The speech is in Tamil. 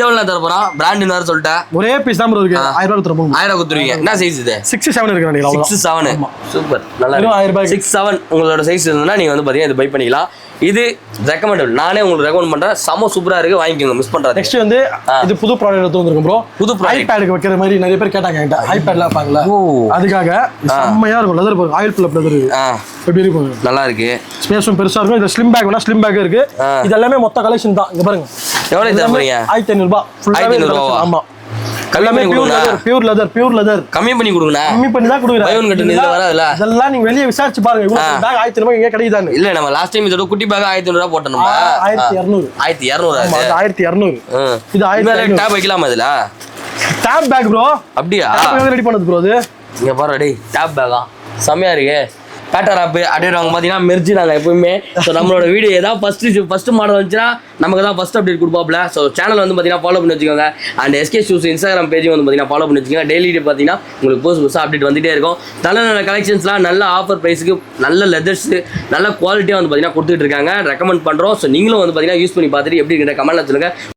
எவ்வளவு தர போறோம் பிராண்ட் வேற சொல்லிட்டேன் ஒரே பீஸ் தான் இருக்கு 1000 ரூபாய் தரப்போம் 1000 கொடுத்துருவீங்க என்ன சைஸ் இது 6-7 இருக்கு நினைக்கிறேன் 6-7 சூப்பர் நல்லா இருக்கு 6-7 உங்களோட சைஸ் இருந்தா நீங்க வந்து பாத்தீங்கன்னா இது பை பண்ணிக்கலாம் இது ரெக்கமெண்டபிள் நானே உங்களுக்கு ரெக்கமெண்ட் பண்றேன் செம சூப்பரா இருக்கு வாங்கிக்கோங்க மிஸ் பண்றாதீங்க நெக்ஸ்ட் வந்து இது புது ப்ராடக்ட் எடுத்து வந்திருக்கோம் ப்ரோ புது ஐபேடுக்கு வைக்கிற மாதிரி நிறைய பேர் கேட்டாங்க என்கிட்ட ஐபேட்லாம் பாக்கல அதுக்காக செம்மையா இருக்கும் லெதர் பாருங்க ஆயில் ஃபில் லெதர் எப்படி இருக்கும் நல்லா இருக்கு ஸ்பேஸும் பெருசா இருக்கும் இது ஸ்லிம் பேக் வேணா ஸ்லிம் பேக் இருக்கு இது எல்லாமே மொத்த கலெக்ஷன் தான் இங்க பாருங்க எவ்வளவு தர போறீங்க 1500 ரூபாய் ஃபுல்லாவே ஆமா எல்லாமே பியூர் லெதர் கம்மி பண்ணி கொடுங்கண்ணா கம்மி பண்ணி தான் கொடுக்குறேன் பை ஒன் கட்டு இதுல வராதுல இதெல்லாம் நீங்க வெளிய விசாரிச்சு பாருங்க இவ்வளவு பேக் 1500 ரூபாய் இங்க கிடைக்குதான்னு இல்ல நம்ம லாஸ்ட் டைம் இதோட குட்டி பேக் 1500 ரூபாய் போட்டோம்மா 1200 ஆமா 1200 இது 1200 டேப் வைக்கலாமா இதுல டேப் பேக் ப்ரோ அப்படியே ரெடி பண்ணது ப்ரோ இது இங்க பாரு டேய் டேப் பேக்கா செமையா இருக்கு பேட்டர் ஆப் அப்படியே நாங்கள் பார்த்தீங்கன்னா மெர்ஜி நாங்கள் எப்பவுமே ஸோ நம்மளோட வீடியோ ஏதாவது ஃபஸ்ட்டு மாடல் வந்துச்சுன்னா நமக்கு தான் ஃபஸ்ட் அப்டேட் கொடுப்பாப்ல ஸோ சேனல் வந்து பார்த்தீங்கன்னா ஃபாலோ பண்ணி வச்சுக்கோங்க அண்ட் எஸ்கே ஷூஸ் இன்ஸ்டாகிராம் பேஜும் வந்து பார்த்தீங்கன்னா ஃபாலோ பண்ணி வச்சுக்கோங்க டெய்லி பார்த்தீங்கன்னா உங்களுக்கு புதுசாக அப்டேட் வந்துகிட்டே இருக்கும் நல்ல நல்ல கலெக்ஷன்ஸ்லாம் நல்ல ஆஃபர் ப்ரைஸுக்கு நல்ல லெதர்ஸு நல்ல குவாலிட்டியாக வந்து பார்த்தீங்கன்னா கொடுத்துட்டு இருக்காங்க ரெக்கமெண்ட் பண்ணுறோம் ஸோ நீங்களும் வந்து பார்த்தீங்கன்னா யூஸ் பண்ணி பார்த்துட்டு எப்படி இருக்கிற கமெண்ட்ல சொல்லுங்கள்